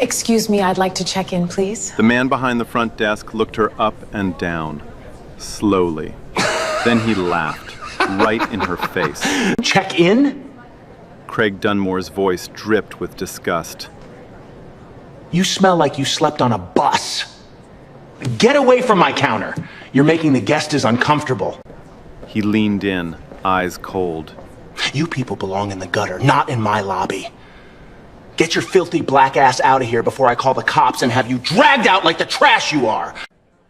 Excuse me, I'd like to check in, please. The man behind the front desk looked her up and down, slowly. Then he laughed, right in her face. Check in? Craig Dunmore's voice dripped with disgust. You smell like you slept on a bus. Get away from my counter. You're making the guests uncomfortable. He leaned in, eyes cold. You people belong in the gutter, not in my lobby. Get your filthy black ass out of here before I call the cops and have you dragged out like the trash you are.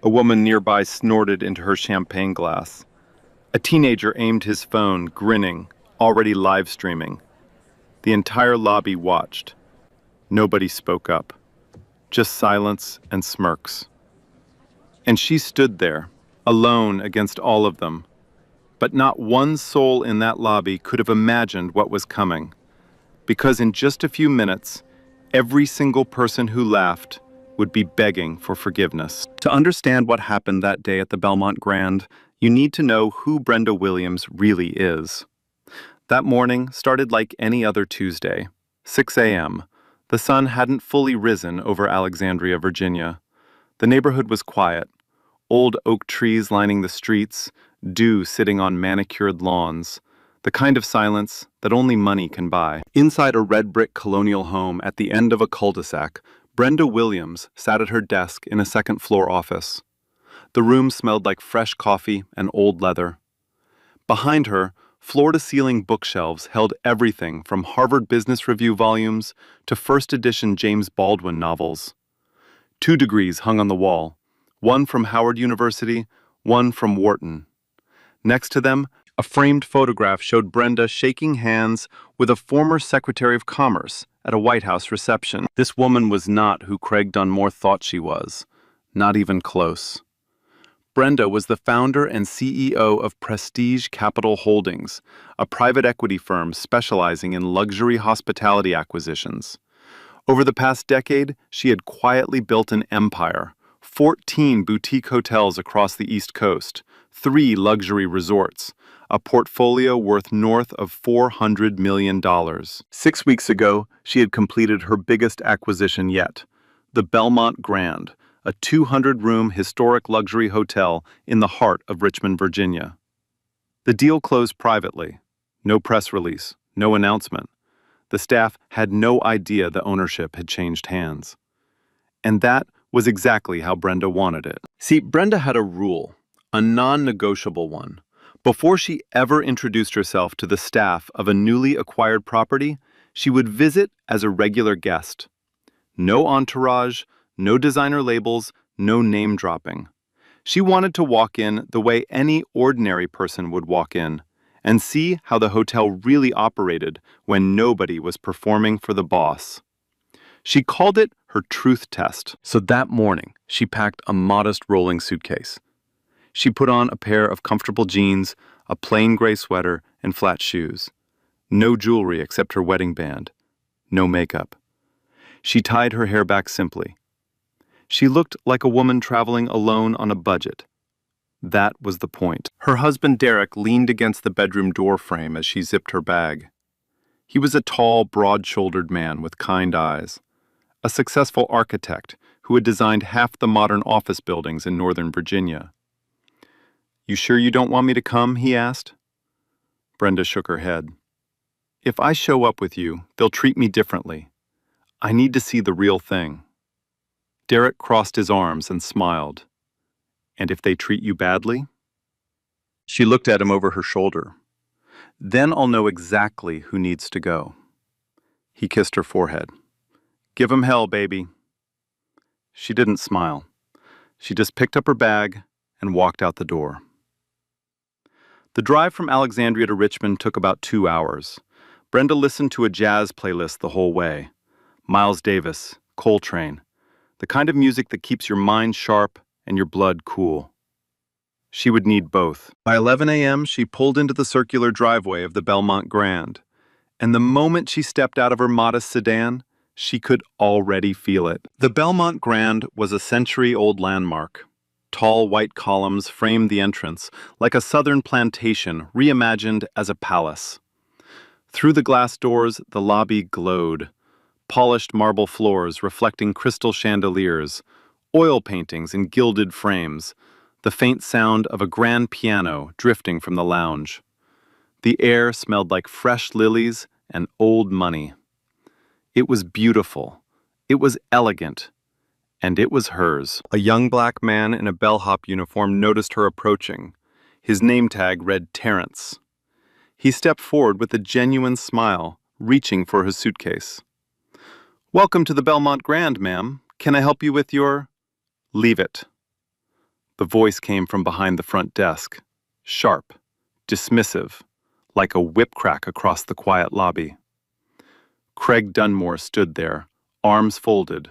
A woman nearby snorted into her champagne glass. A teenager aimed his phone, grinning, already live streaming. The entire lobby watched. Nobody spoke up. Just silence and smirks. And she stood there, alone against all of them. But not one soul in that lobby could have imagined what was coming. Because in just a few minutes, every single person who laughed would be begging for forgiveness. To understand what happened that day at the Belmont Grand, you need to know who Brenda Williams really is. That morning started like any other Tuesday, 6 a.m. The sun hadn't fully risen over Alexandria, Virginia. The neighborhood was quiet. Old oak trees lining the streets, dew sitting on manicured lawns. The kind of silence that only money can buy. Inside a red brick colonial home at the end of a cul-de-sac, Brenda Williams sat at her desk in a second-floor office. The room smelled like fresh coffee and old leather. Behind her, floor-to-ceiling bookshelves held everything from Harvard Business Review volumes to first-edition James Baldwin novels. 2 degrees hung on the wall, one from Howard University, one from Wharton. Next to them, a framed photograph showed Brenda shaking hands with a former Secretary of Commerce at a White House reception. This woman was not who Craig Dunmore thought she was, not even close. Brenda was the founder and CEO of Prestige Capital Holdings, a private equity firm specializing in luxury hospitality acquisitions. Over the past decade, she had quietly built an empire, 14 boutique hotels across the East Coast, 3 luxury resorts, a portfolio worth north of $400 million. 6 weeks ago, she had completed her biggest acquisition yet, the Belmont Grand, a 200-room historic luxury hotel in the heart of Richmond, Virginia. The deal closed privately. No press release, no announcement. The staff had no idea the ownership had changed hands. And that was exactly how Brenda wanted it. See, Brenda had a rule, a non-negotiable one. Before she ever introduced herself to the staff of a newly acquired property, she would visit as a regular guest. No entourage, no designer labels, no name dropping. She wanted to walk in the way any ordinary person would walk in and see how the hotel really operated when nobody was performing for the boss. She called it her truth test. So that morning, she packed a modest rolling suitcase. She put on a pair of comfortable jeans, a plain gray sweater, and flat shoes. No jewelry except her wedding band. No makeup. She tied her hair back simply. She looked like a woman traveling alone on a budget. That was the point. Her husband Derek leaned against the bedroom door frame as she zipped her bag. He was a tall, broad-shouldered man with kind eyes. A successful architect who had designed half the modern office buildings in Northern Virginia. "You sure you don't want me to come?" he asked. Brenda shook her head. "If I show up with you, they'll treat me differently. I need to see the real thing." Derek crossed his arms and smiled. "And if they treat you badly?" She looked at him over her shoulder. "Then I'll know exactly who needs to go." He kissed her forehead. "Give 'em hell, baby." She didn't smile. She just picked up her bag and walked out the door. The drive from Alexandria to Richmond took about 2 hours. Brenda listened to a jazz playlist the whole way. Miles Davis, Coltrane, the kind of music that keeps your mind sharp and your blood cool. She would need both. By 11 a.m., she pulled into the circular driveway of the Belmont Grand, and the moment she stepped out of her modest sedan, she could already feel it. The Belmont Grand was a century-old landmark. Tall white columns framed the entrance, like a southern plantation reimagined as a palace. Through the glass doors, the lobby glowed. polished marble floors reflecting crystal chandeliers, oil paintings in gilded frames, the faint sound of a grand piano drifting from the lounge. The air smelled like fresh lilies and old money. It was beautiful. It was elegant. And it was hers. A young black man in a bellhop uniform noticed her approaching. His name tag read Terrence. He stepped forward with a genuine smile, reaching for his suitcase. "Welcome to the Belmont Grand, ma'am. Can I help you with your—" "Leave it." The voice came from behind the front desk, sharp, dismissive, like a whip crack across the quiet lobby. Craig Dunmore stood there, arms folded,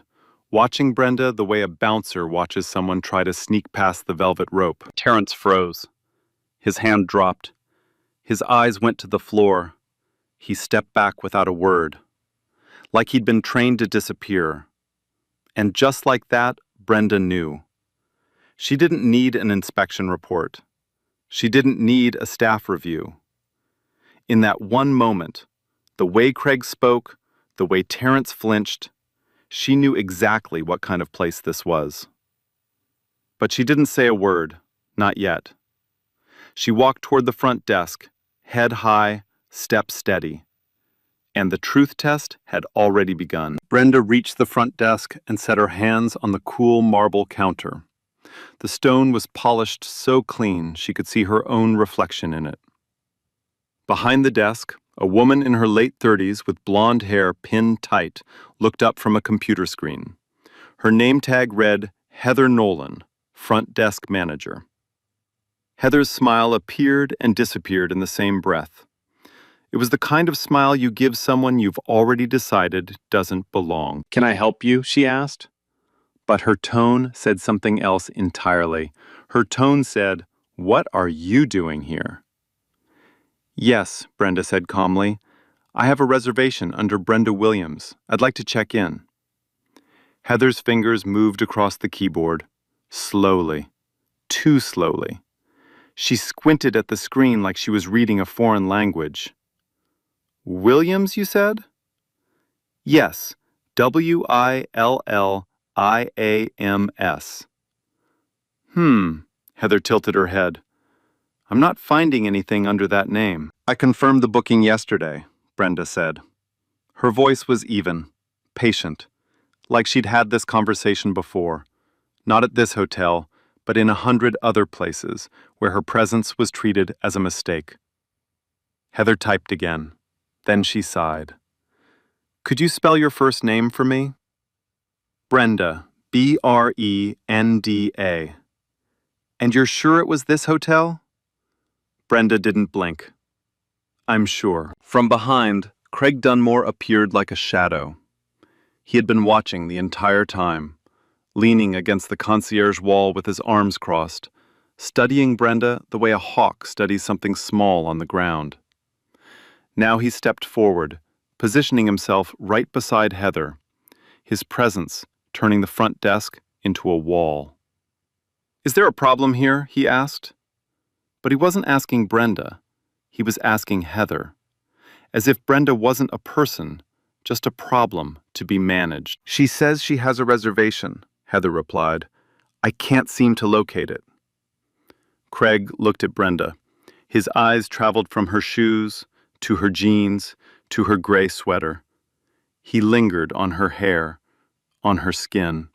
watching Brenda the way a bouncer watches someone try to sneak past the velvet rope. Terrence froze. His hand dropped. His eyes went to the floor. He stepped back without a word, like he'd been trained to disappear. And just like that, Brenda knew. She didn't need an inspection report. She didn't need a staff review. In that one moment, the way Craig spoke, the way Terrence flinched, she knew exactly what kind of place this was. But she didn't say a word, not yet. She walked toward the front desk, head high, step steady. And the truth test had already begun. Brenda reached the front desk and set her hands on the cool marble counter. The stone was polished so clean she could see her own reflection in it. Behind the desk, a woman in her late 30s with blonde hair pinned tight looked up from a computer screen. Her name tag read Heather Nolan, front desk manager. Heather's smile appeared and disappeared in the same breath. It was the kind of smile you give someone you've already decided doesn't belong. "Can I help you?" she asked. But her tone said something else entirely. Her tone said, "What are you doing here?" "Yes," Brenda said calmly. "I have a reservation under Brenda Williams. I'd like to check in." Heather's fingers moved across the keyboard, slowly, too slowly. She squinted at the screen like she was reading a foreign language. "Williams, you said?" "Yes, Williams. Heather tilted her head. "I'm not finding anything under that name." "I confirmed the booking yesterday," Brenda said. Her voice was even, patient, like she'd had this conversation before. Not at this hotel, but in 100 other places where her presence was treated as a mistake. Heather typed again. Then she sighed. "Could you spell your first name for me?" "Brenda, Brenda. "And you're sure it was this hotel?" Brenda didn't blink. "I'm sure." From behind, Craig Dunmore appeared like a shadow. He had been watching the entire time, leaning against the concierge wall with his arms crossed, studying Brenda the way a hawk studies something small on the ground. Now he stepped forward, positioning himself right beside Heather, his presence turning the front desk into a wall. "Is there a problem here?" he asked. But he wasn't asking Brenda. He was asking Heather, as if Brenda wasn't a person, just a problem to be managed. "She says she has a reservation," Heather replied. "I can't seem to locate it." Craig looked at Brenda. His eyes traveled from her shoes, to her jeans, to her gray sweater. He lingered on her hair, on her skin.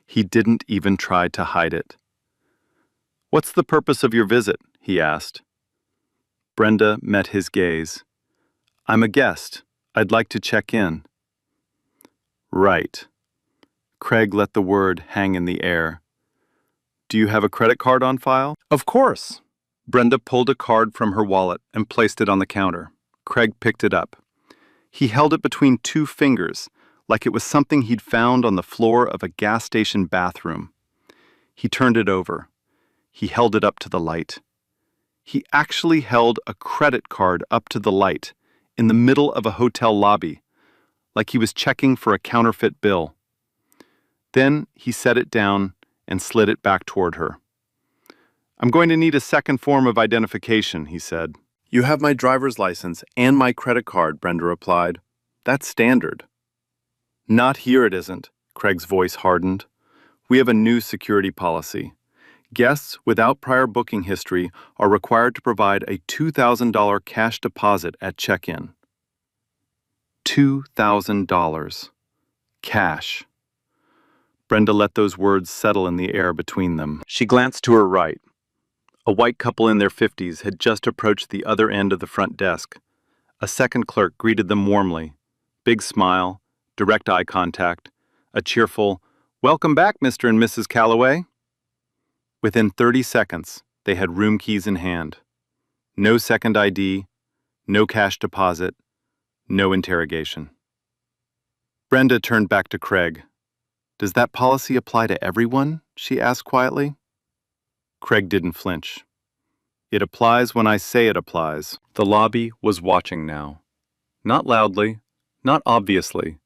He didn't even try to hide it. "What's the purpose of your visit?" he asked. Brenda met his gaze. "I'm a guest. I'd like to check in." "Right." Craig let the word hang in the air. "Do you have a credit card on file?" "Of course." Brenda pulled a card from her wallet and placed it on the counter. Craig picked it up. He held it between two fingers, like it was something he'd found on the floor of a gas station bathroom. He turned it over. He held it up to the light. He actually held a credit card up to the light, in the middle of a hotel lobby, like he was checking for a counterfeit bill. Then he set it down and slid it back toward her. "I'm going to need a second form of identification," he said. "You have my driver's license and my credit card," Brenda replied. "That's standard." Not here it isn't, Craig's voice hardened. We have a new security policy. Guests without prior booking history are required to provide a $2,000 cash deposit at check-in. $2,000. Cash. Brenda let those words settle in the air between them. She glanced to her right. A white couple in their 50s had just approached the other end of the front desk. A second clerk greeted them warmly. Big smile, direct eye contact, a cheerful, "Welcome back, Mr. and Mrs. Calloway." Within 30 seconds, they had room keys in hand. No second ID, no cash deposit, no interrogation. Brenda turned back to Craig. "Does that policy apply to everyone?" she asked quietly. Craig didn't flinch. "It applies when I say it applies." The lobby was watching now. Not loudly, not obviously,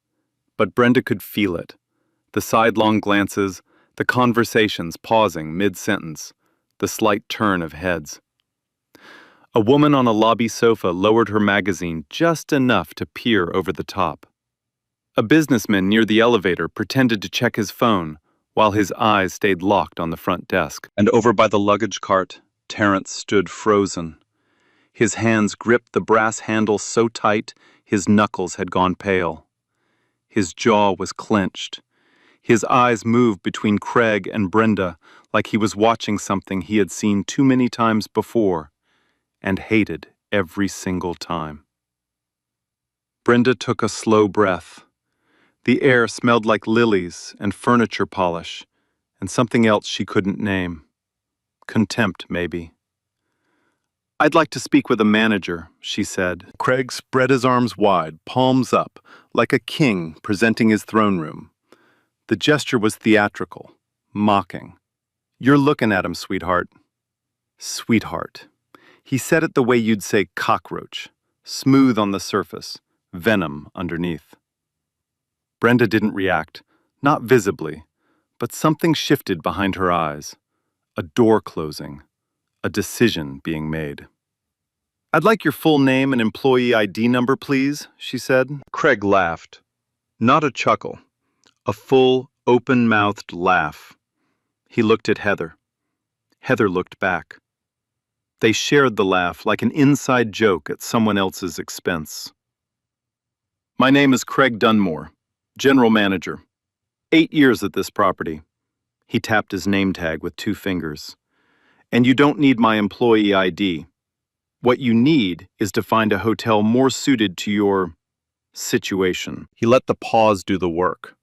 but Brenda could feel it. The sidelong glances, the conversations pausing mid-sentence, the slight turn of heads. A woman on a lobby sofa lowered her magazine just enough to peer over the top. A businessman near the elevator pretended to check his phone while his eyes stayed locked on the front desk. And over by the luggage cart, Terrence stood frozen. His hands gripped the brass handle so tight his knuckles had gone pale. His jaw was clenched. His eyes moved between Craig and Brenda like he was watching something he had seen too many times before and hated every single time. Brenda took a slow breath. The air smelled like lilies and furniture polish and something else she couldn't name. Contempt, maybe. "I'd like to speak with a manager," she said. Craig spread his arms wide, palms up, like a king presenting his throne room. The gesture was theatrical, mocking. "You're looking at him, sweetheart." Sweetheart. He said it the way you'd say cockroach, smooth on the surface, venom underneath. Brenda didn't react, not visibly, but something shifted behind her eyes. A door closing, a decision being made. "I'd like your full name and employee ID number, please," she said. Craig laughed. Not a chuckle. A full, open-mouthed laugh. He looked at Heather. Heather looked back. They shared the laugh like an inside joke at someone else's expense. "My name is Craig Dunmore, General Manager. 8 years at this property." He tapped his name tag with 2 fingers. "And you don't need my employee ID. What you need is to find a hotel more suited to your situation." He let the pause do the work.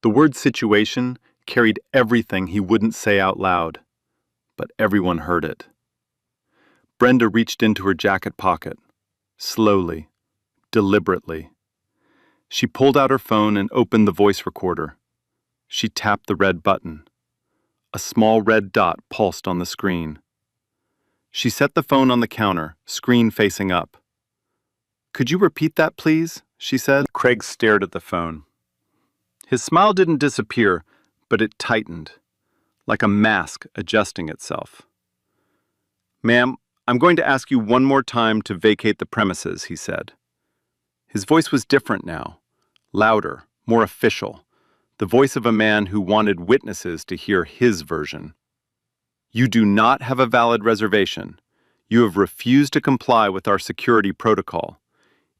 The word situation carried everything he wouldn't say out loud, but everyone heard it. Brenda reached into her jacket pocket, slowly, deliberately. She pulled out her phone and opened the voice recorder. She tapped the red button. A small red dot pulsed on the screen. She set the phone on the counter, screen facing up. "Could you repeat that, please?" she said. Craig stared at the phone. His smile didn't disappear, but it tightened, like a mask adjusting itself. "Ma'am, I'm going to ask you one more time to vacate the premises," he said. His voice was different now, louder, more official, the voice of a man who wanted witnesses to hear his version. "You do not have a valid reservation. You have refused to comply with our security protocol.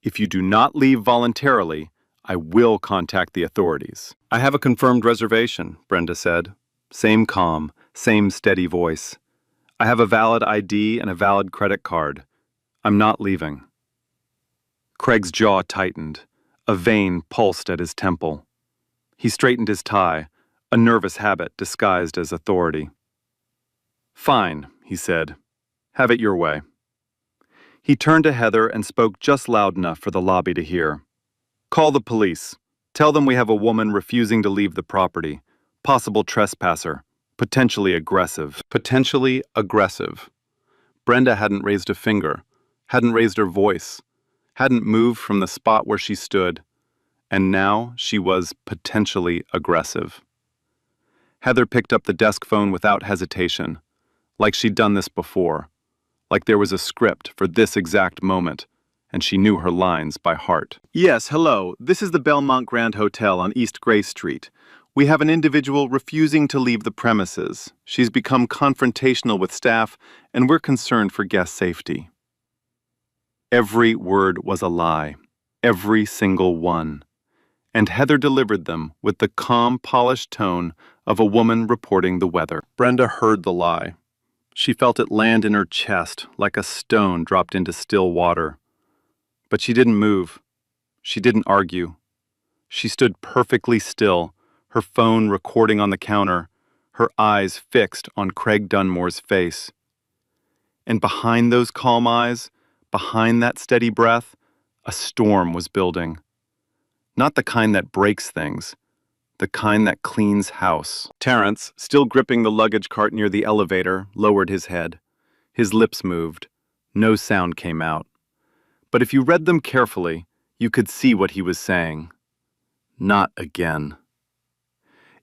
If you do not leave voluntarily, I will contact the authorities." "I have a confirmed reservation," Brenda said. Same calm, same steady voice. "I have a valid ID and a valid credit card. I'm not leaving." Craig's jaw tightened. A vein pulsed at his temple. He straightened his tie, a nervous habit disguised as authority. "Fine," he said. "Have it your way." He turned to Heather and spoke just loud enough for the lobby to hear. "Call the police. Tell them we have a woman refusing to leave the property. Possible trespasser. Potentially aggressive." Potentially aggressive. Brenda hadn't raised a finger, hadn't raised her voice, hadn't moved from the spot where she stood, and now she was potentially aggressive. Heather picked up the desk phone without hesitation, like she'd done this before, like there was a script for this exact moment, and she knew her lines by heart. Yes, hello. This is the Belmont Grand Hotel on East Gray Street. We have an individual refusing to leave the premises. She's become confrontational with staff, and we're concerned for guest safety. Every word was a lie. Every single one. And Heather delivered them with the calm, polished tone of a woman reporting the weather. Brenda heard the lie. She felt it land in her chest like a stone dropped into still water. But she didn't move. She didn't argue. She stood perfectly still, her phone recording on the counter, her eyes fixed on Craig Dunmore's face. And behind those calm eyes, behind that steady breath, a storm was building. Not the kind that breaks things, the kind that cleans house. Terrence, still gripping the luggage cart near the elevator, lowered his head. His lips moved. No sound came out. But if you read them carefully, you could see what he was saying. Not again.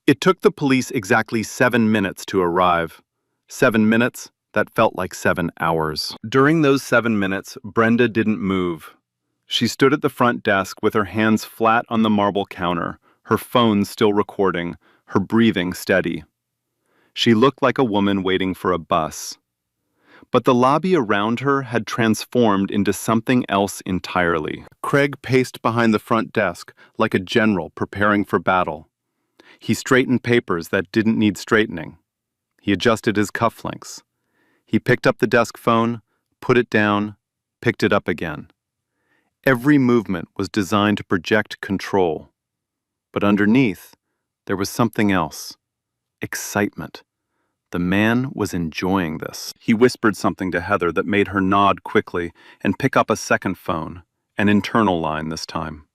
It took the police exactly 7 minutes to arrive. 7 minutes that felt like 7 hours. During those 7 minutes, Brenda didn't move. She stood at the front desk with her hands flat on the marble counter, her phone still recording, her breathing steady. She looked like a woman waiting for a bus. But the lobby around her had transformed into something else entirely. Craig paced behind the front desk like a general preparing for battle. He straightened papers that didn't need straightening. He adjusted his cufflinks. He picked up the desk phone, put it down, picked it up again. Every movement was designed to project control. But underneath, there was something else. Excitement. The man was enjoying this. He whispered something to Heather that made her nod quickly and pick up a second phone, an internal line this time.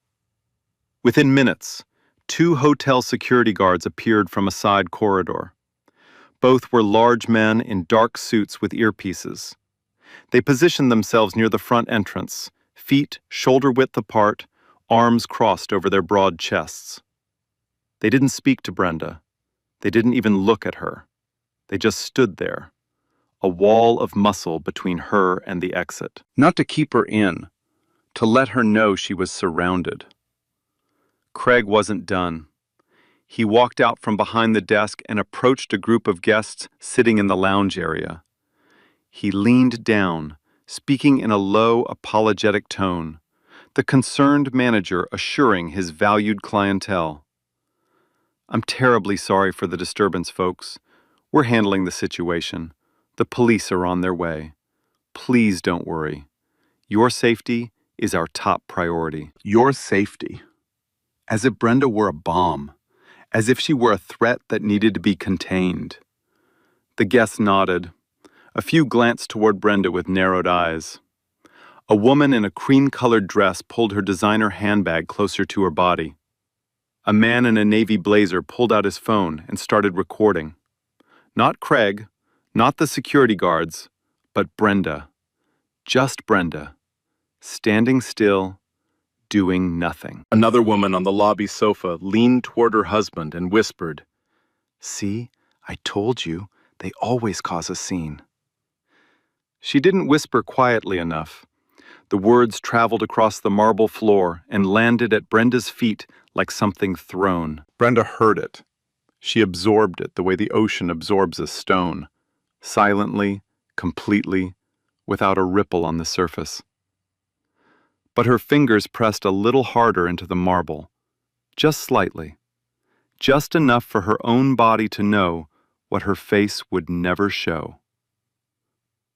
Within minutes, 2 hotel security guards appeared from a side corridor. Both were large men in dark suits with earpieces. They positioned themselves near the front entrance, feet shoulder-width apart, arms crossed over their broad chests. They didn't speak to Brenda. They didn't even look at her. They just stood there, a wall of muscle between her and the exit. Not to keep her in, to let her know she was surrounded. Craig wasn't done. He walked out from behind the desk and approached a group of guests sitting in the lounge area. He leaned down, speaking in a low, apologetic tone, the concerned manager assuring his valued clientele. "I'm terribly sorry for the disturbance, folks. We're handling the situation. The police are on their way. Please don't worry. Your safety is our top priority." Your safety. As if Brenda were a bomb. As if she were a threat that needed to be contained. The guests nodded. A few glanced toward Brenda with narrowed eyes. A woman in a cream-colored dress pulled her designer handbag closer to her body. A man in a navy blazer pulled out his phone and started recording. Not Craig, not the security guards, but Brenda. Just Brenda. Standing still, doing nothing. Another woman on the lobby sofa leaned toward her husband and whispered, "See, I told you, they always cause a scene." She didn't whisper quietly enough. The words traveled across the marble floor and landed at Brenda's feet like something thrown. Brenda heard it. She absorbed it the way the ocean absorbs a stone, silently, completely, without a ripple on the surface. But her fingers pressed a little harder into the marble, just slightly, just enough for her own body to know what her face would never show.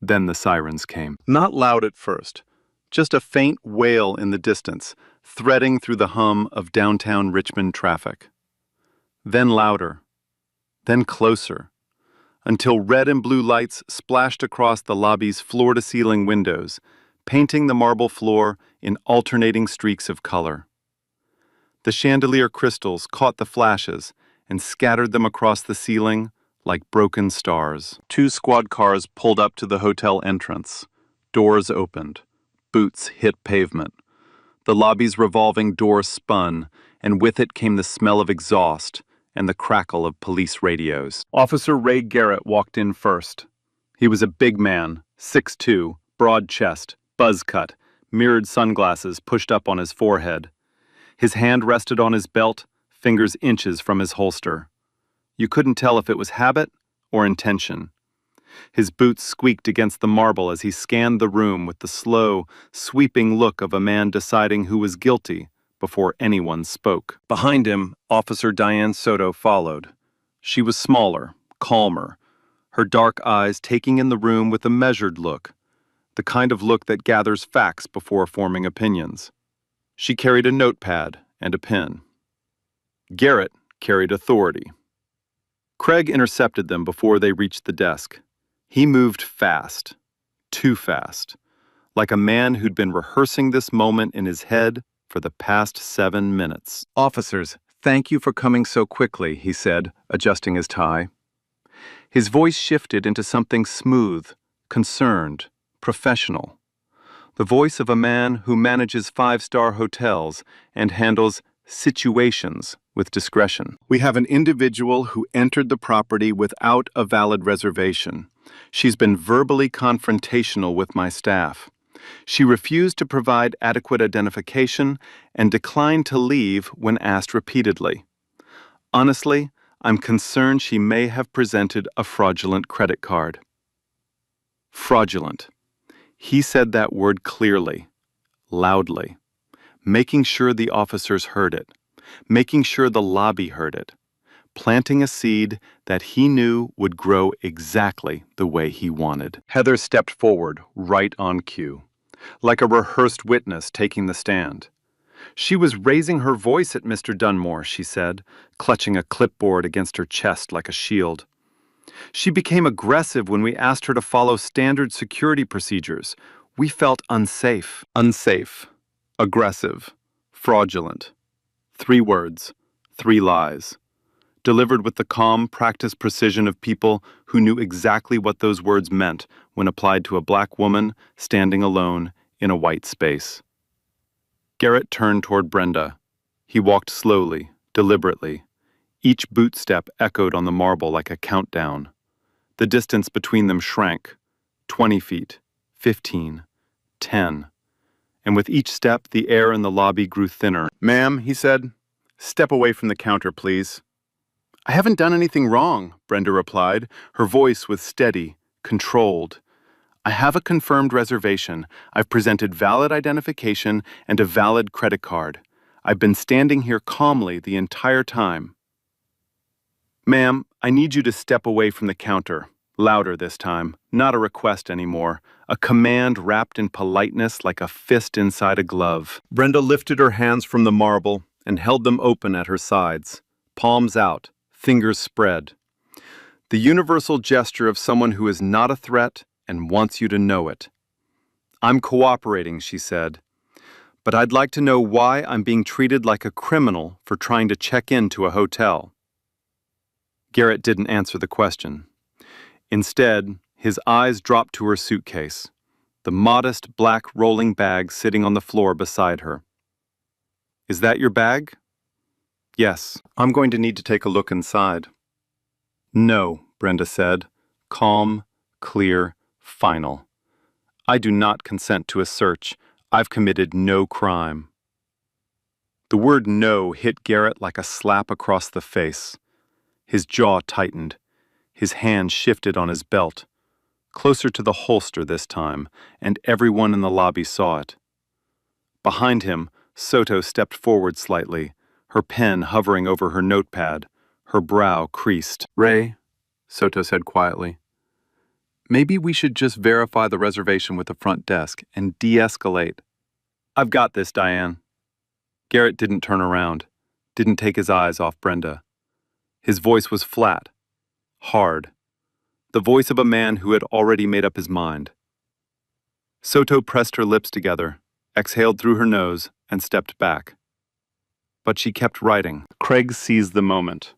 Then the sirens came. Not loud at first, just a faint wail in the distance, threading through the hum of downtown Richmond traffic. Then louder, then closer, until red and blue lights splashed across the lobby's floor-to-ceiling windows, painting the marble floor in alternating streaks of color. The chandelier crystals caught the flashes and scattered them across the ceiling like broken stars. 2 squad cars pulled up to the hotel entrance. Doors opened. Boots hit pavement. The lobby's revolving door spun, and with it came the smell of exhaust and the crackle of police radios. Officer Ray Garrett walked in first. He was a big man, 6'2", broad chest, buzz cut, mirrored sunglasses pushed up on his forehead. His hand rested on his belt, fingers inches from his holster. You couldn't tell if it was habit or intention. His boots squeaked against the marble as he scanned the room with the slow, sweeping look of a man deciding who was guilty before anyone spoke. Behind him, Officer Diane Soto followed. She was smaller, calmer, her dark eyes taking in the room with a measured look, the kind of look that gathers facts before forming opinions. She carried a notepad and a pen. Garrett carried authority. Craig intercepted them before they reached the desk. He moved fast, too fast, like a man who'd been rehearsing this moment in his head for the past 7 minutes. "Officers, thank you for coming so quickly," he said, adjusting his tie. His voice shifted into something smooth, concerned, professional. The voice of a man who manages 5-star hotels and handles situations with discretion. "We have an individual who entered the property without a valid reservation. She's been verbally confrontational with my staff. She refused to provide adequate identification and declined to leave when asked repeatedly. Honestly, I'm concerned she may have presented a fraudulent credit card." Fraudulent. He said that word clearly, loudly, making sure the officers heard it, making sure the lobby heard it, planting a seed that he knew would grow exactly the way he wanted. Heather stepped forward, right on cue, like a rehearsed witness taking the stand. She was raising her voice at Mr. Dunmore, she said, clutching a clipboard against her chest like a shield. She became aggressive when we asked her to follow standard security procedures. We felt unsafe. Unsafe. Aggressive. Fraudulent. 3 words. 3 lies. Delivered with the calm, practiced precision of people who knew exactly what those words meant when applied to a black woman standing alone in a white space. Garrett turned toward Brenda. He walked slowly, deliberately. Each boot step echoed on the marble like a countdown. The distance between them shrank. 20 feet, 15, 10. And with each step, the air in the lobby grew thinner. "Ma'am," he said, "step away from the counter, please." "I haven't done anything wrong," Brenda replied. Her voice was steady, controlled. "I have a confirmed reservation. I've presented valid identification and a valid credit card. I've been standing here calmly the entire time." "Ma'am, I need you to step away from the counter." Louder this time, not a request anymore, a command wrapped in politeness like a fist inside a glove. Brenda lifted her hands from the marble and held them open at her sides, palms out, fingers spread. The universal gesture of someone who is not a threat and wants you to know it. "I'm cooperating," she said, "but I'd like to know why I'm being treated like a criminal for trying to check into a hotel." Garrett didn't answer the question. Instead, his eyes dropped to her suitcase, the modest black rolling bag sitting on the floor beside her. "Is that your bag?" "Yes, I'm going to need to take a look inside." "No," Brenda said, calm, clear, final. "I do not consent to a search. I've committed no crime." The word "no" hit Garrett like a slap across the face. His jaw tightened. His hand shifted on his belt, closer to the holster this time, and everyone in the lobby saw it. Behind him, Soto stepped forward slightly, her pen hovering over her notepad, her brow creased. "Ray," Soto said quietly, "maybe we should just verify the reservation with the front desk and de-escalate." "I've got this, Diane." Garrett didn't turn around, didn't take his eyes off Brenda. His voice was flat, hard, the voice of a man who had already made up his mind. Soto pressed her lips together, exhaled through her nose, and stepped back. But she kept writing. Craig seized the moment.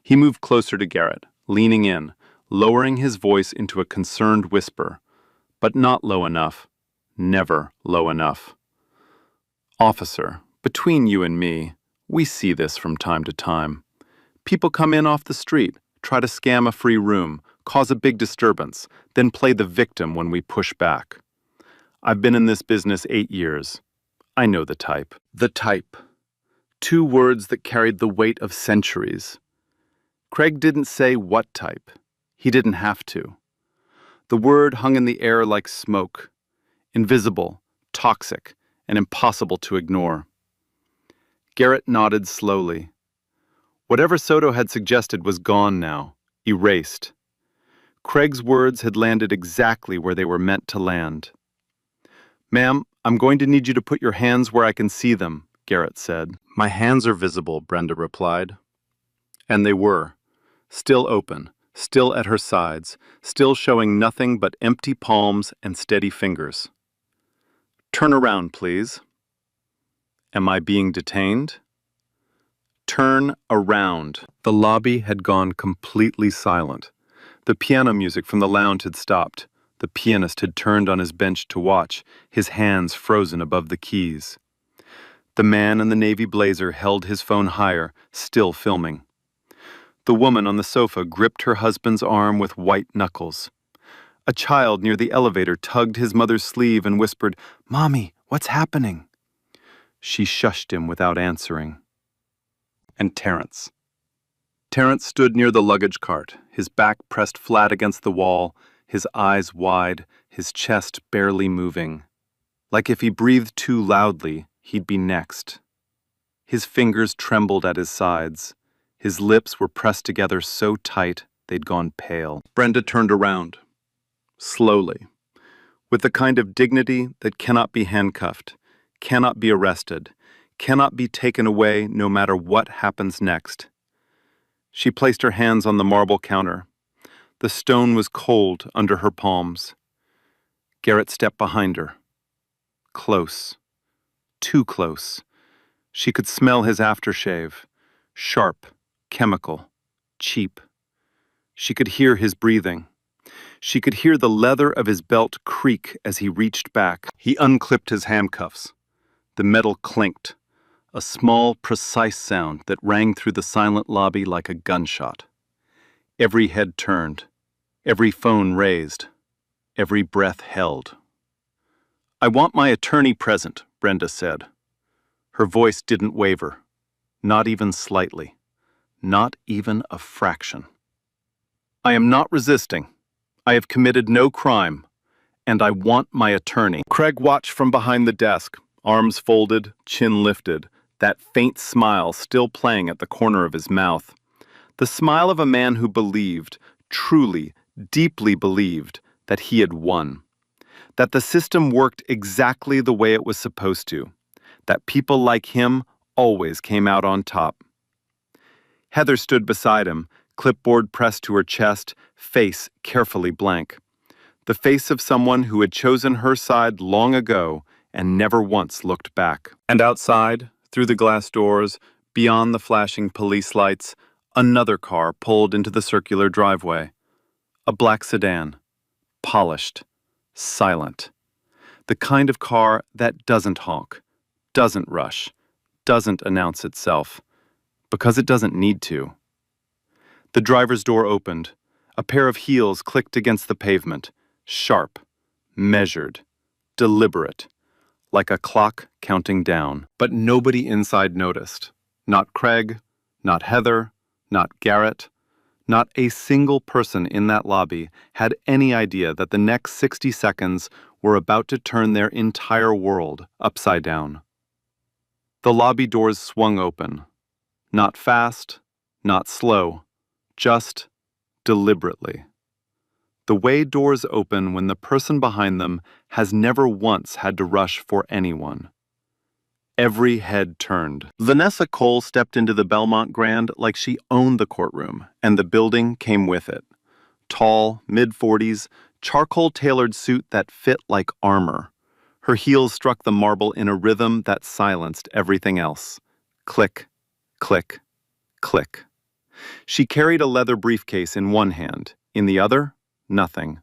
He moved closer to Garrett, leaning in, lowering his voice into a concerned whisper, but not low enough, never low enough. "Officer, between you and me, we see this from time to time. People come in off the street, try to scam a free room, cause a big disturbance, then play the victim when we push back. I've been in this business 8 years. I know the type. The type. 2 words that carried the weight of centuries. Craig didn't say what type. He didn't have to. The word hung in the air like smoke. Invisible, toxic, and impossible to ignore. Garrett nodded slowly. Whatever Soto had suggested was gone now, erased. Craig's words had landed exactly where they were meant to land. "Ma'am, I'm going to need you to put your hands where I can see them," Garrett said. "My hands are visible," Brenda replied. And they were, still open, still at her sides, still showing nothing but empty palms and steady fingers. "Turn around, please." "Am I being detained?" Turn around. The lobby had gone completely silent. The piano music from the lounge had stopped. The pianist had turned on his bench to watch, his hands frozen above the keys. The man in the navy blazer held his phone higher, still filming. The woman on the sofa gripped her husband's arm with white knuckles. A child near the elevator tugged his mother's sleeve and whispered, "Mommy, what's happening?" She shushed him without answering. And Terrence. Terrence stood near the luggage cart, his back pressed flat against the wall, his eyes wide, his chest barely moving. Like if he breathed too loudly, he'd be next. His fingers trembled at his sides. His lips were pressed together so tight they'd gone pale. Brenda turned around, slowly, with the kind of dignity that cannot be handcuffed, cannot be arrested, cannot be taken away no matter what happens next. She placed her hands on the marble counter. The stone was cold under her palms. Garrett stepped behind her. Close. Too close. She could smell his aftershave. Sharp, chemical, cheap. She could hear his breathing. She could hear the leather of his belt creak as he reached back. He unclipped his handcuffs. The metal clinked. A small, precise sound that rang through the silent lobby like a gunshot. Every head turned. Every phone raised. Every breath held. "I want my attorney present," Brenda said. Her voice didn't waver. Not even slightly. Not even a fraction. "I am not resisting. I have committed no crime. And I want my attorney." Craig watched from behind the desk, arms folded, chin lifted, that faint smile still playing at the corner of his mouth. The smile of a man who believed, truly, deeply believed, that he had won. That the system worked exactly the way it was supposed to. That people like him always came out on top. Heather stood beside him, clipboard pressed to her chest, face carefully blank. The face of someone who had chosen her side long ago and never once looked back. And outside, through the glass doors, beyond the flashing police lights, another car pulled into the circular driveway. A black sedan. Polished. Silent. The kind of car that doesn't honk, doesn't rush, doesn't announce itself, because it doesn't need to. The driver's door opened. A pair of heels clicked against the pavement, sharp, measured, deliberate, like a clock counting down. But nobody inside noticed. Not Craig, not Heather, not Garrett. Not a single person in that lobby had any idea that the next 60 seconds were about to turn their entire world upside down. The lobby doors swung open. Not fast, not slow, just deliberately. The way doors open when the person behind them has never once had to rush for anyone. Every head turned. Vanessa Cole stepped into the Belmont Grand like she owned the courtroom, and the building came with it. Tall, mid-40s, charcoal-tailored suit that fit like armor. Her heels struck the marble in a rhythm that silenced everything else. Click, click, click. She carried a leather briefcase in one hand. In the other, nothing.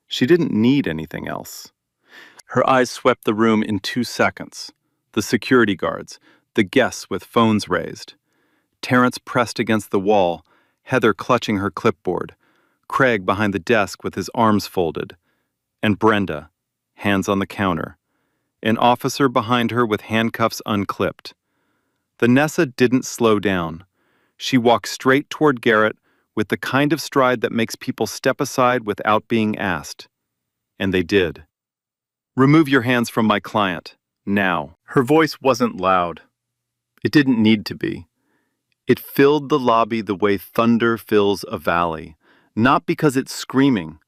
She didn't need anything else. Her eyes swept the room in 2 seconds. The security guards, the guests with phones raised. Terrence pressed against the wall, Heather clutching her clipboard, Craig behind the desk with his arms folded, and Brenda, hands on the counter. An officer behind her with handcuffs unclipped. Vanessa didn't slow down. She walked straight toward Garrett with the kind of stride that makes people step aside without being asked. And they did. "Remove your hands from my client, now." Her voice wasn't loud. It didn't need to be. It filled the lobby the way thunder fills a valley, not because it's screaming,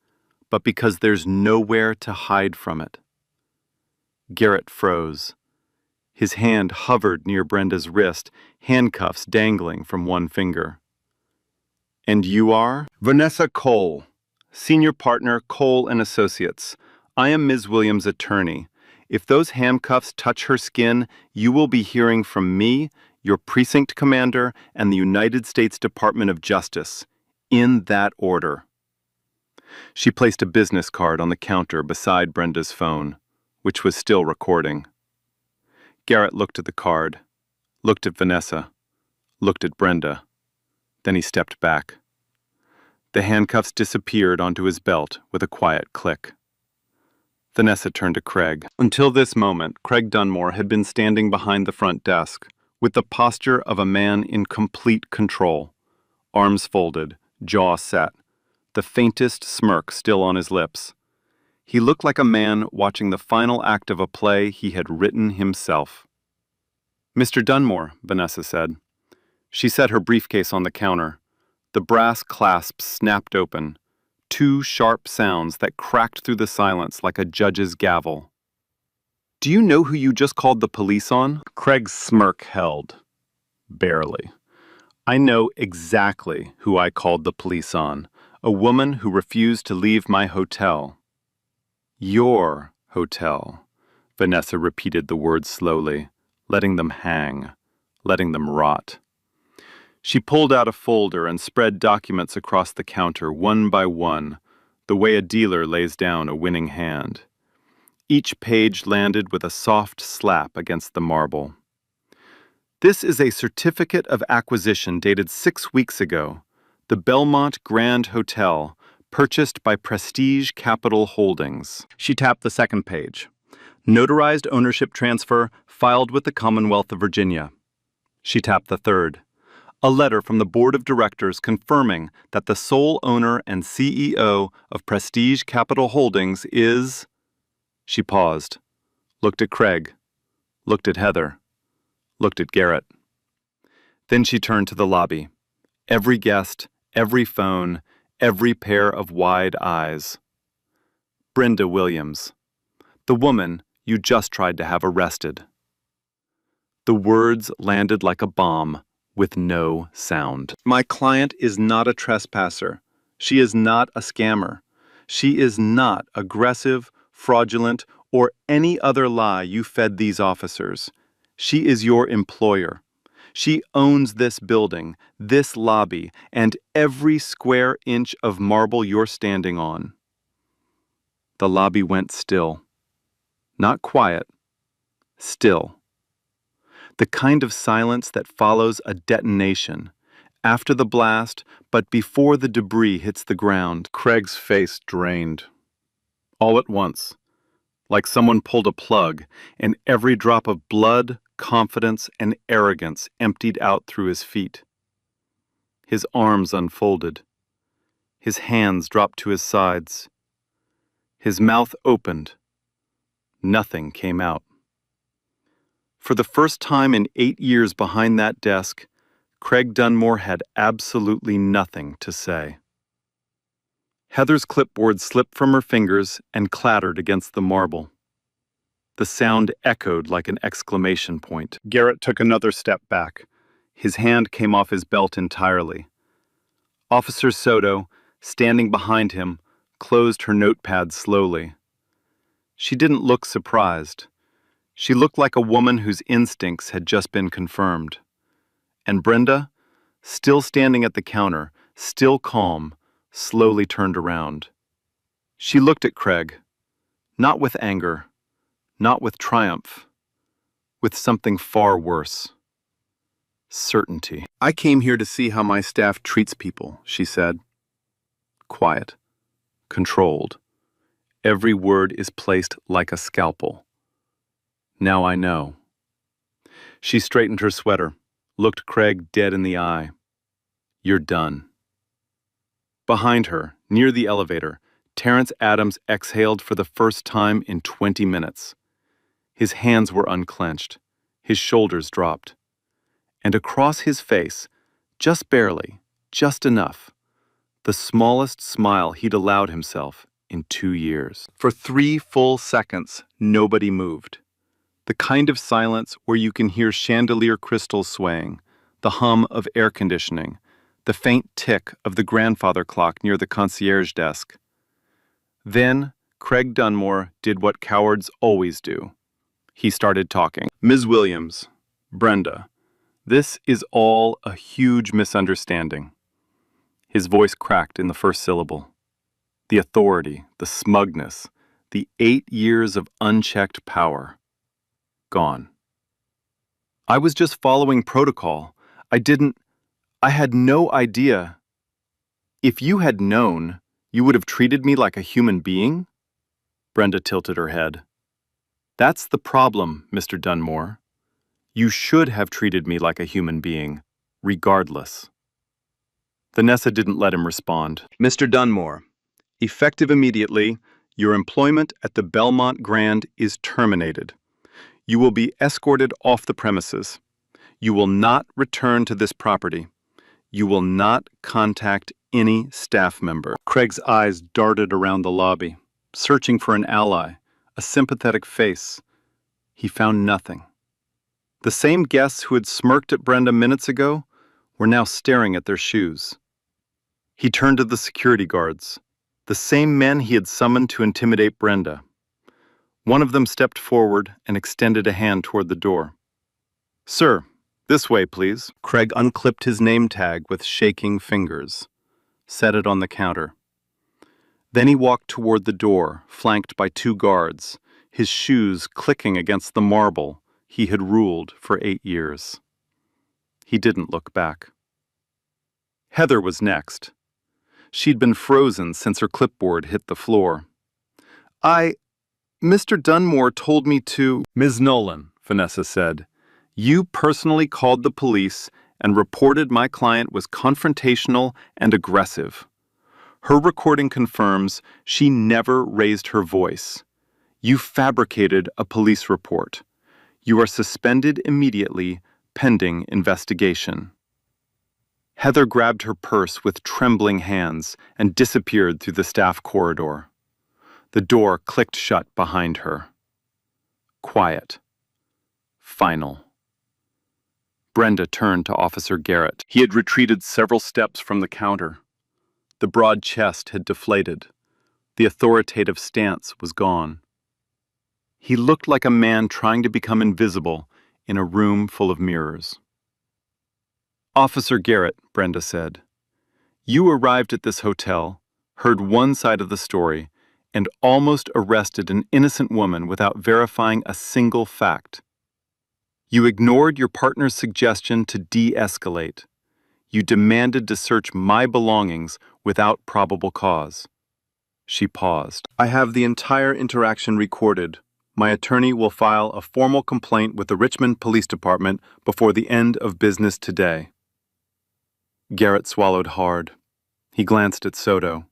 but because there's nowhere to hide from it. Garrett froze. His hand hovered near Brenda's wrist, handcuffs dangling from one finger. "And you are?" "Vanessa Cole, senior partner, Cole and Associates. I am Ms. Williams' attorney. If those handcuffs touch her skin, you will be hearing from me, your precinct commander, and the United States Department of Justice, in that order." She placed a business card on the counter beside Brenda's phone, which was still recording. Garrett looked at the card, looked at Vanessa, looked at Brenda. Then he stepped back. The handcuffs disappeared onto his belt with a quiet click. Vanessa turned to Craig. Until this moment, Craig Dunmore had been standing behind the front desk, with the posture of a man in complete control. Arms folded, jaw set, the faintest smirk still on his lips. He looked like a man watching the final act of a play he had written himself. "Mr. Dunmore," Vanessa said. She set her briefcase on the counter. The brass clasps snapped open, two sharp sounds that cracked through the silence like a judge's gavel. "Do you know who you just called the police on?" Craig's smirk held. "Barely. I know exactly who I called the police on. A woman who refused to leave my hotel." "Your hotel," Vanessa repeated the words slowly, letting them hang, letting them rot. She pulled out a folder and spread documents across the counter one by one, the way a dealer lays down a winning hand. Each page landed with a soft slap against the marble. "This is a certificate of acquisition dated 6 weeks ago. The Belmont Grand Hotel, purchased by Prestige Capital Holdings." She tapped the second page. "Notarized ownership transfer filed with the Commonwealth of Virginia." She tapped the third. "A letter from the Board of Directors confirming that the sole owner and CEO of Prestige Capital Holdings is..." She paused, looked at Craig, looked at Heather, looked at Garrett. Then she turned to the lobby. Every guest, every phone, every pair of wide eyes. "Brenda Williams, the woman you just tried to have arrested." The words landed like a bomb, with no sound. "My client is not a trespasser. She is not a scammer. She is not aggressive, fraudulent, or any other lie you fed these officers. She is your employer. She owns this building, this lobby, and every square inch of marble you're standing on." The lobby went still. Not quiet, still. The kind of silence that follows a detonation, after the blast, but before the debris hits the ground. Craig's face drained. All at once, like someone pulled a plug, and every drop of blood, confidence, and arrogance emptied out through his feet. His arms unfolded. His hands dropped to his sides. His mouth opened. Nothing came out. For the first time in 8 years behind that desk, Craig Dunmore had absolutely nothing to say. Heather's clipboard slipped from her fingers and clattered against the marble. The sound echoed like an exclamation point. Garrett took another step back. His hand came off his belt entirely. Officer Soto, standing behind him, closed her notepad slowly. She didn't look surprised. She looked like a woman whose instincts had just been confirmed. And Brenda, still standing at the counter, still calm, slowly turned around. She looked at Craig, not with anger, not with triumph, with something far worse. Certainty. "I came here to see how my staff treats people," she said. Quiet, controlled, Every word is placed like a scalpel. Now I know. She straightened her sweater, looked Craig dead in the eye. You're done. Behind her, near the elevator, Terrence Adams exhaled for the first time in 20 minutes. His hands were unclenched, his shoulders dropped. And across his face, just barely, just enough, the smallest smile he'd allowed himself in 2 years. For 3 full seconds, nobody moved. The kind of silence where you can hear chandelier crystals swaying, the hum of air conditioning, the faint tick of the grandfather clock near the concierge desk. Then, Craig Dunmore did what cowards always do. He started talking. Ms. Williams, Brenda, this is all a huge misunderstanding. His voice cracked in the first syllable. The authority, the smugness, the 8 years of unchecked power. Gone. I was just following protocol. I had no idea. If you had known, you would have treated me like a human being? Brenda tilted her head. That's the problem, Mr. Dunmore. You should have treated me like a human being, regardless. Vanessa didn't let him respond. Mr. Dunmore, effective immediately, your employment at the Belmont Grand is terminated. You will be escorted off the premises. You will not return to this property. You will not contact any staff member. Craig's eyes darted around the lobby, searching for an ally, a sympathetic face. He found nothing. The same guests who had smirked at Brenda minutes ago were now staring at their shoes. He turned to the security guards, the same men he had summoned to intimidate Brenda. One of them stepped forward and extended a hand toward the door. Sir, this way, please. Craig unclipped his name tag with shaking fingers, set it on the counter. Then he walked toward the door, flanked by 2 guards, his shoes clicking against the marble he had ruled for 8 years. He didn't look back. Heather was next. She'd been frozen since her clipboard hit the floor. Mr. Dunmore told me to— Ms. Nolan, Vanessa said, you personally called the police and reported my client was confrontational and aggressive. Her recording confirms she never raised her voice. You fabricated a police report. You are suspended immediately, pending investigation. Heather grabbed her purse with trembling hands and disappeared through the staff corridor. The door clicked shut behind her. Quiet. Final. Brenda turned to Officer Garrett. He had retreated several steps from the counter. The broad chest had deflated. The authoritative stance was gone. He looked like a man trying to become invisible in a room full of mirrors. Officer Garrett, Brenda said, you arrived at this hotel, heard one side of the story, and almost arrested an innocent woman without verifying a single fact. You ignored your partner's suggestion to de-escalate. You demanded to search my belongings without probable cause. She paused. I have the entire interaction recorded. My attorney will file a formal complaint with the Richmond Police Department before the end of business today. Garrett swallowed hard. He glanced at Soto.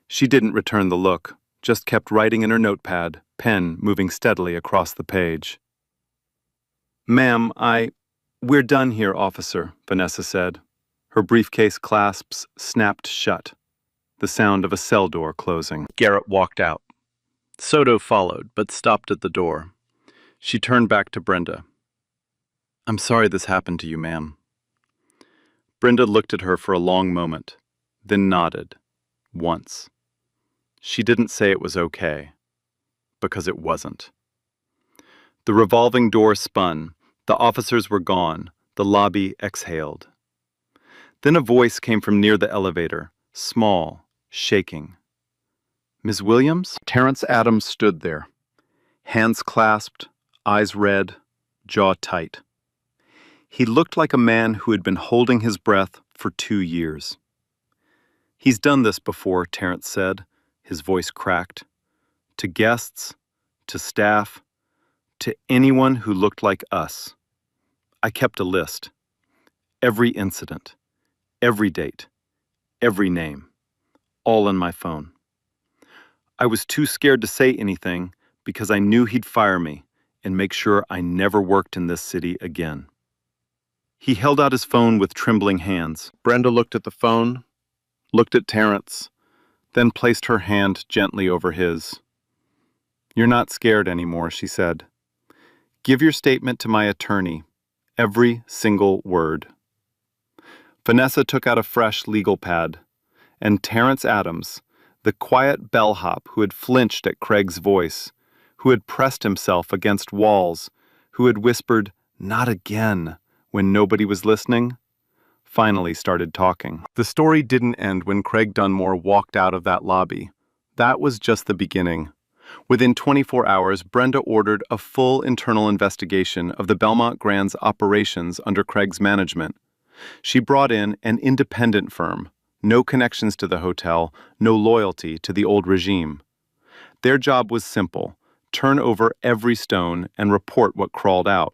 She didn't return the look, just kept writing in her notepad, pen moving steadily across the page. Ma'am, we're done here, officer, Vanessa said. Her briefcase clasps snapped shut, the sound of a cell door closing. Garrett walked out. Soto followed, but stopped at the door. She turned back to Brenda. I'm sorry this happened to you, ma'am. Brenda looked at her for a long moment, then nodded, once. She didn't say it was okay, because it wasn't. The revolving door spun, the officers were gone, the lobby exhaled. Then a voice came from near the elevator, small, shaking. Ms. Williams? Terrence Adams stood there, hands clasped, eyes red, jaw tight. He looked like a man who had been holding his breath for 2 years. He's done this before, Terrence said, his voice cracked. to guests, to staff, to anyone who looked like us. I kept a list. Every incident, every date, every name, all in my phone. I was too scared to say anything because I knew he'd fire me and make sure I never worked in this city again. He held out his phone with trembling hands. Brenda looked at the phone, looked at Terrence, then placed her hand gently over his. "You're not scared anymore," she said. "Give your statement to my attorney, every single word." Vanessa took out a fresh legal pad, and Terrence Adams, the quiet bellhop who had flinched at Craig's voice, who had pressed himself against walls, who had whispered, "Not again," when nobody was listening, finally started talking. The story didn't end when Craig Dunmore walked out of that lobby. That was just the beginning. Within 24 hours, Brenda ordered a full internal investigation of the Belmont Grand's operations under Craig's management. She brought in an independent firm, no connections to the hotel, no loyalty to the old regime. Their job was simple: turn over every stone and report what crawled out.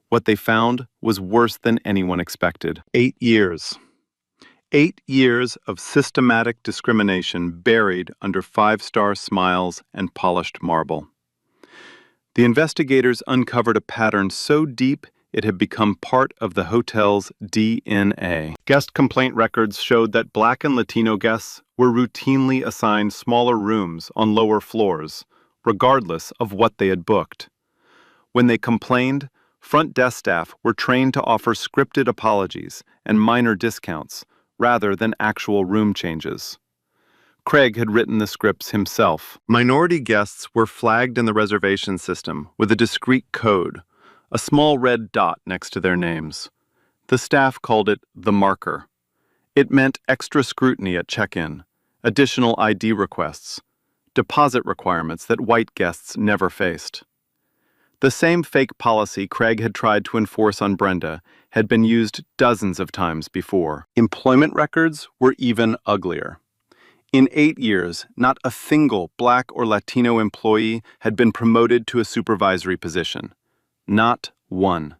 What they found was worse than anyone expected. 8 years. 8 years of systematic discrimination buried under five-star smiles and polished marble. The investigators uncovered a pattern so deep it had become part of the hotel's DNA. Guest complaint records showed that Black and Latino guests were routinely assigned smaller rooms on lower floors, regardless of what they had booked. When they complained, front desk staff were trained to offer scripted apologies and minor discounts, rather than actual room changes. Craig had written the scripts himself. Minority guests were flagged in the reservation system with a discrete code, a small red dot next to their names. The staff called it the marker. It meant extra scrutiny at check-in, additional ID requests, deposit requirements that white guests never faced. The same fake policy Craig had tried to enforce on Brenda had been used dozens of times before. Employment records were even uglier. In 8 years, not a single Black or Latino employee had been promoted to a supervisory position. Not one.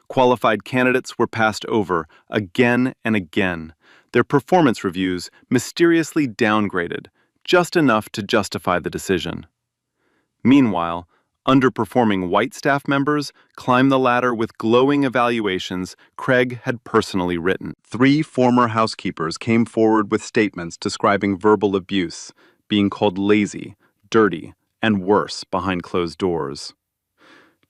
Qualified candidates were passed over again and again, their performance reviews mysteriously downgraded, just enough to justify the decision. Meanwhile, underperforming white staff members climbed the ladder with glowing evaluations Craig had personally written. 3 former housekeepers came forward with statements describing verbal abuse, being called lazy, dirty, and worse behind closed doors.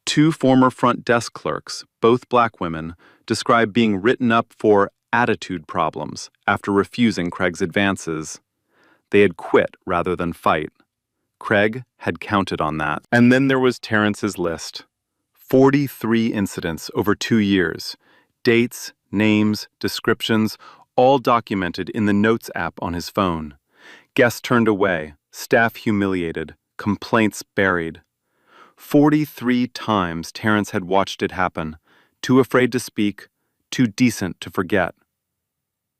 2 former front desk clerks, both Black women, described being written up for attitude problems after refusing Craig's advances. They had quit rather than fight. Craig had counted on that. And then there was Terrence's list. 43 incidents over 2 years. Dates, names, descriptions, all documented in the Notes app on his phone. Guests turned away, staff humiliated, complaints buried. 43 times Terrence had watched it happen, too afraid to speak, too decent to forget.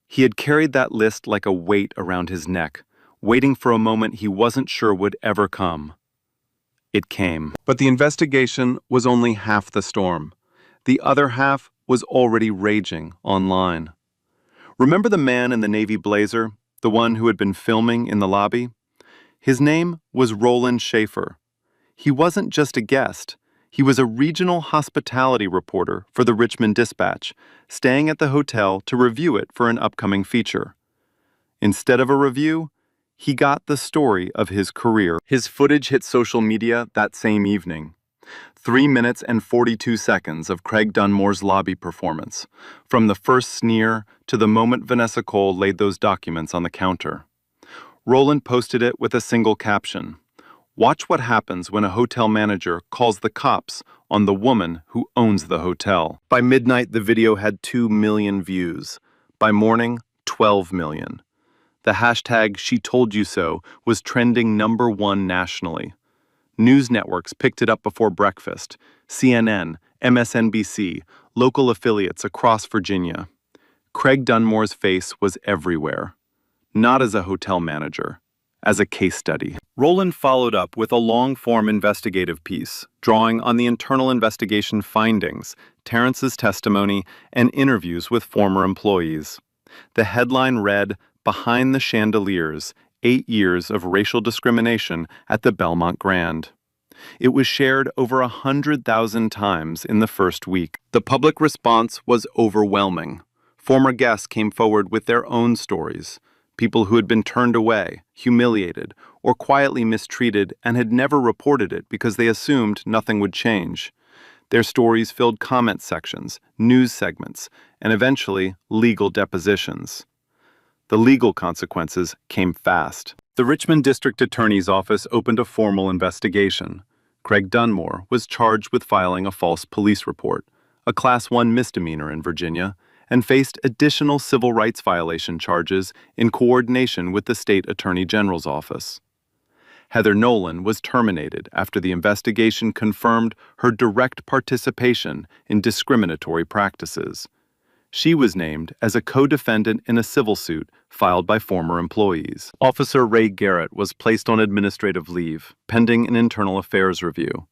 He had carried that list like a weight around his neck, waiting for a moment he wasn't sure would ever come. It came. But the investigation was only half the storm. The other half was already raging online. Remember the man in the navy blazer, the one who had been filming in the lobby? His name was Roland Schaefer. He wasn't just a guest. He was a regional hospitality reporter for the Richmond Dispatch, staying at the hotel to review it for an upcoming feature. Instead of a review, he got the story of his career. His footage hit social media that same evening. 3 minutes and 42 seconds of Craig Dunmore's lobby performance, from the first sneer to the moment Vanessa Cole laid those documents on the counter. Roland posted it with a single caption: "Watch what happens when a hotel manager calls the cops on the woman who owns the hotel." By midnight, the video had 2 million views. By morning, 12 million. The hashtag #SheToldYouSo was trending #1 nationally. News networks picked it up before breakfast: CNN, MSNBC, local affiliates across Virginia. Craig Dunmore's face was everywhere. Not as a hotel manager, as a case study. Rowland followed up with a long-form investigative piece, drawing on the internal investigation findings, Terrence's testimony, and interviews with former employees. The headline read, "Behind the Chandeliers, 8 Years of Racial Discrimination at the Belmont Grand." It was shared over 100,000 times in the first week. The public response was overwhelming. Former guests came forward with their own stories. People who had been turned away, humiliated, or quietly mistreated and had never reported it because they assumed nothing would change. Their stories filled comment sections, news segments, and eventually legal depositions. The legal consequences came fast. The Richmond District Attorney's Office opened a formal investigation. Craig Dunmore was charged with filing a false police report, a Class 1 misdemeanor in Virginia, and faced additional civil rights violation charges in coordination with the State Attorney General's office. Heather Nolan was terminated after the investigation confirmed her direct participation in discriminatory practices. She was named as a co-defendant in a civil suit filed by former employees. Officer Ray Garrett was placed on administrative leave, pending an internal affairs review.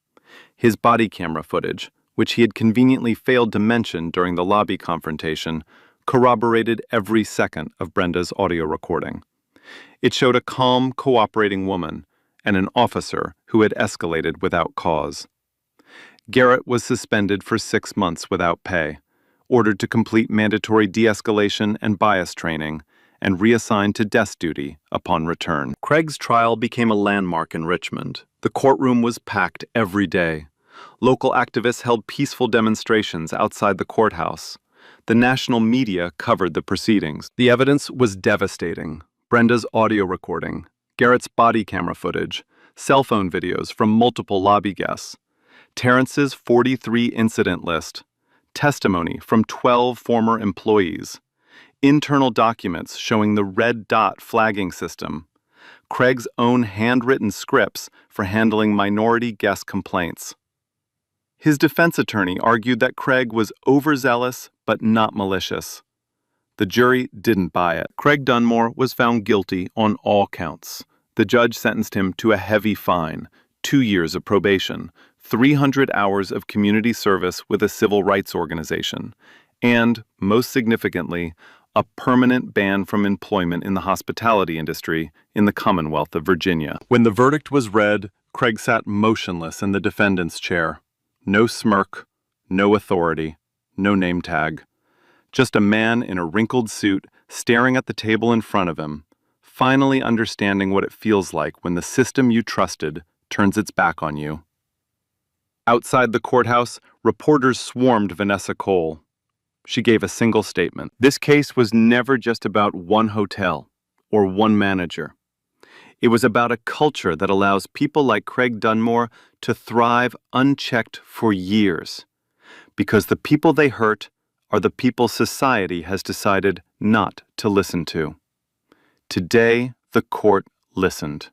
His body camera footage, which he had conveniently failed to mention during the lobby confrontation, corroborated every second of Brenda's audio recording. It showed a calm, cooperating woman and an officer who had escalated without cause. Garrett was suspended for 6 months without pay, ordered to complete mandatory de-escalation and bias training, and reassigned to desk duty upon return. Craig's trial became a landmark in Richmond. The courtroom was packed every day. Local activists held peaceful demonstrations outside the courthouse. The national media covered the proceedings. The evidence was devastating. Brenda's audio recording, Garrett's body camera footage, cell phone videos from multiple lobby guests, Terrence's 43 incident list, testimony from 12 former employees, internal documents showing the red dot flagging system, Craig's own handwritten scripts for handling minority guest complaints. His defense attorney argued that Craig was overzealous but not malicious. The jury didn't buy it. Craig Dunmore was found guilty on all counts. The judge sentenced him to a heavy fine, 2 years of probation, 300 hours of community service with a civil rights organization, and, most significantly, a permanent ban from employment in the hospitality industry in the Commonwealth of Virginia. When the verdict was read, Craig sat motionless in the defendant's chair. No smirk, no authority, no name tag. Just a man in a wrinkled suit staring at the table in front of him, finally understanding what it feels like when the system you trusted turns its back on you. Outside the courthouse, reporters swarmed Vanessa Cole. She gave a single statement. This case was never just about one hotel or one manager. It was about a culture that allows people like Craig Dunmore to thrive unchecked for years, because the people they hurt are the people society has decided not to listen to. Today, the court listened.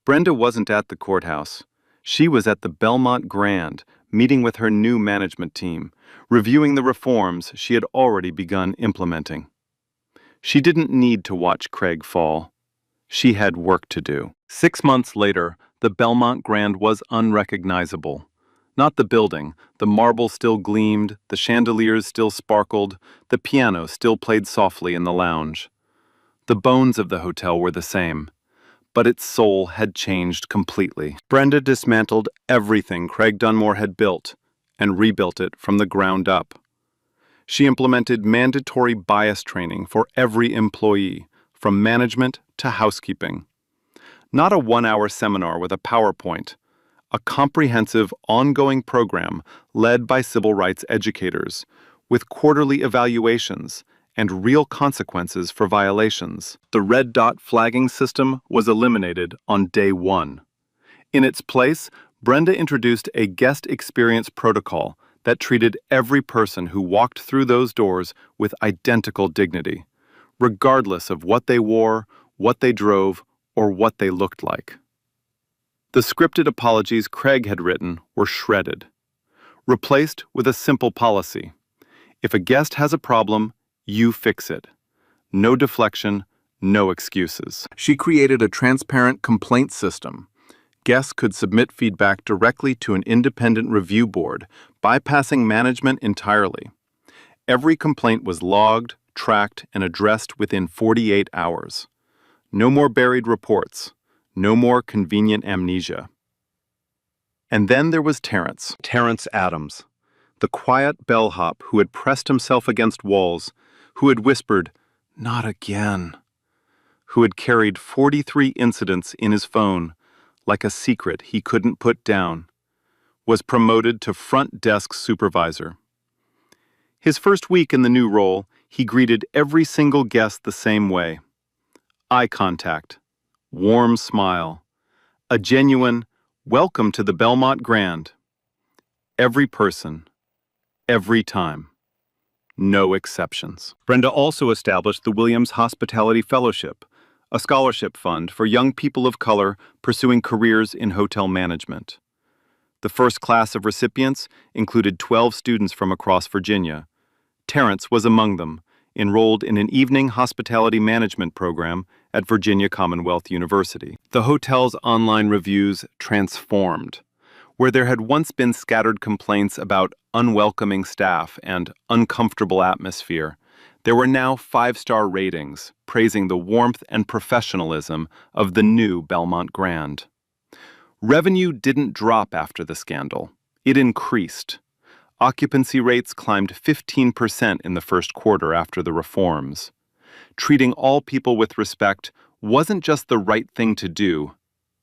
Brenda wasn't at the courthouse. She was at the Belmont Grand, meeting with her new management team, reviewing the reforms she had already begun implementing. She didn't need to watch Craig fall. She had work to do. 6 months later, the Belmont Grand was unrecognizable. Not the building. The marble still gleamed, the chandeliers still sparkled, the piano still played softly in the lounge. The bones of the hotel were the same, but its soul had changed completely. Brenda dismantled everything Craig Dunmore had built and rebuilt it from the ground up. She implemented mandatory bias training for every employee, from management to housekeeping. Not a 1-hour seminar with a PowerPoint, a comprehensive, ongoing program led by civil rights educators, with quarterly evaluations and real consequences for violations. The red dot flagging system was eliminated on day 1. In its place, Brenda introduced a guest experience protocol that treated every person who walked through those doors with identical dignity, regardless of what they wore, what they drove, or what they looked like. The scripted apologies Craig had written were shredded, replaced with a simple policy. If a guest has a problem, you fix it. No deflection, No excuses. She created a transparent complaint system. Guests could submit feedback directly to an independent review board, bypassing management entirely. Every complaint was logged, tracked, and addressed within 48 hours. No more buried reports. No more convenient amnesia. And then there was Terrence Adams, the quiet bellhop who had pressed himself against walls, who had whispered, "Not again," who had carried 43 incidents in his phone, like a secret he couldn't put down, was promoted to front desk supervisor. His first week in the new role, he greeted every single guest the same way. Eye contact, warm smile, a genuine "Welcome to the Belmont Grand." Every person, every time. No exceptions. Brenda also established the Williams Hospitality Fellowship, a scholarship fund for young people of color pursuing careers in hotel management. The first class of recipients included 12 students from across Virginia. Terrence was among them, enrolled in an evening hospitality management program at Virginia Commonwealth University. The hotel's online reviews transformed. Where there had once been scattered complaints about unwelcoming staff and uncomfortable atmosphere, there were now 5-star ratings praising the warmth and professionalism of the new Belmont Grand. Revenue didn't drop after the scandal. It increased. Occupancy rates climbed 15% in the first quarter after the reforms. Treating all people with respect wasn't just the right thing to do.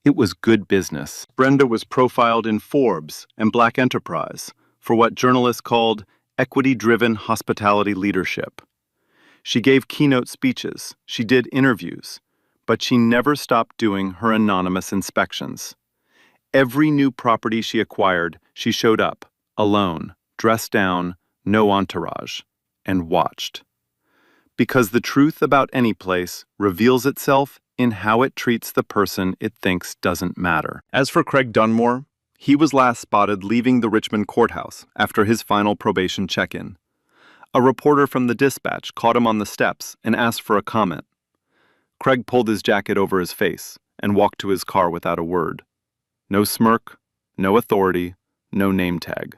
It was good business. Brenda was profiled in Forbes and Black Enterprise for what journalists called equity-driven hospitality leadership. She gave keynote speeches, she did interviews, but she never stopped doing her anonymous inspections. Every new property she acquired, she showed up, alone, dressed down, no entourage, and watched. Because the truth about any place reveals itself in how it treats the person it thinks doesn't matter. As for Craig Dunmore, he was last spotted leaving the Richmond courthouse after his final probation check-in. A reporter from the Dispatch caught him on the steps and asked for a comment. Craig pulled his jacket over his face and walked to his car without a word. No smirk, no authority, no name tag.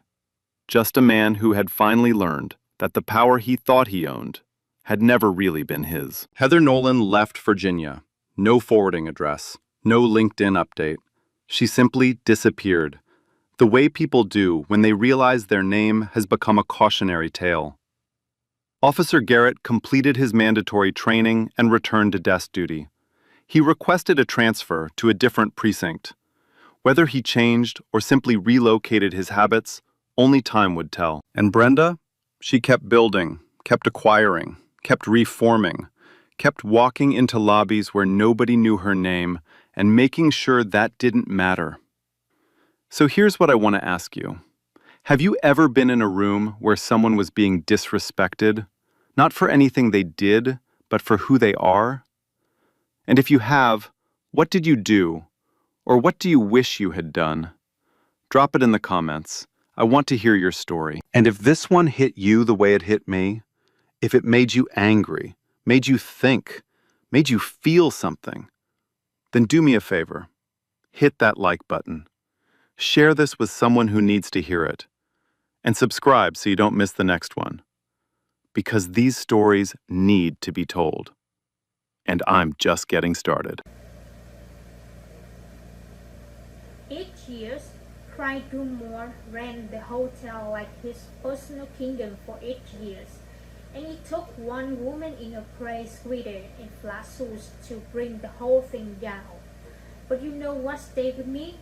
Just a man who had finally learned that the power he thought he owned had never really been his. Heather Nolan left Virginia. No forwarding address, no LinkedIn update. She simply disappeared, the way people do when they realize their name has become a cautionary tale. Officer Garrett completed his mandatory training and returned to desk duty. He requested a transfer to a different precinct. Whether he changed or simply relocated his habits, only time would tell. And Brenda? She kept building, kept acquiring, kept reforming, kept walking into lobbies where nobody knew her name and making sure that didn't matter. So here's what I want to ask you. Have you ever been in a room where someone was being disrespected, not for anything they did, but for who they are? And if you have, what did you do? Or what do you wish you had done? Drop it in the comments. I want to hear your story. And if this one hit you the way it hit me, if it made you angry, made you think, made you feel something, then do me a favor. Hit that like button. Share this with someone who needs to hear it. And subscribe so you don't miss the next one. Because these stories need to be told. And I'm just getting started. 8 years, Craig Dunmore ran the hotel like his personal kingdom for 8 years. And it took one woman in a praise greeter and flat suits to bring the whole thing down. But you know what stayed with me?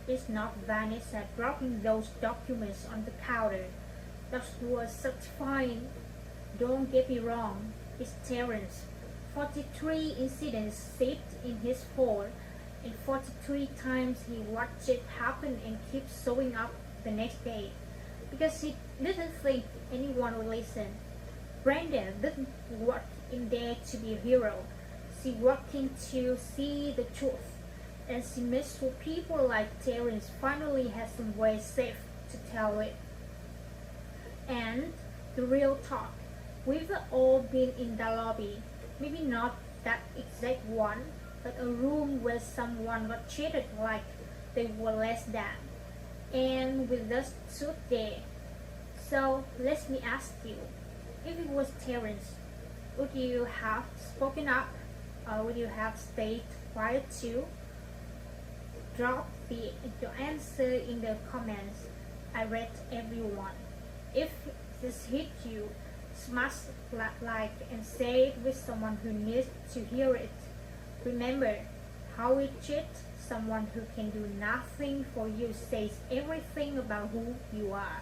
It's not Vanessa dropping those documents on the counter. That was satisfying. Don't get me wrong, it's Terrence. 43 incidents saved in his phone, and 43 times he watched it happen and kept showing up the next day. Because he didn't think anyone would listen. Brenda didn't work in there to be a hero. She worked in to see the truth. And she made sure people like Terrence finally had some way safe to tell it. And the real talk. We've all been in the lobby. Maybe not that exact one, but a room where someone got treated like they were less than, and with us stood there. So let me ask you, if it was Terence, would you have spoken up, or would you have stayed quiet too? Drop your answer in the comments. I read everyone. If this hit you, smash like and share it with someone who needs to hear it. Remember, how we treat someone who can do nothing for you says everything about who you are.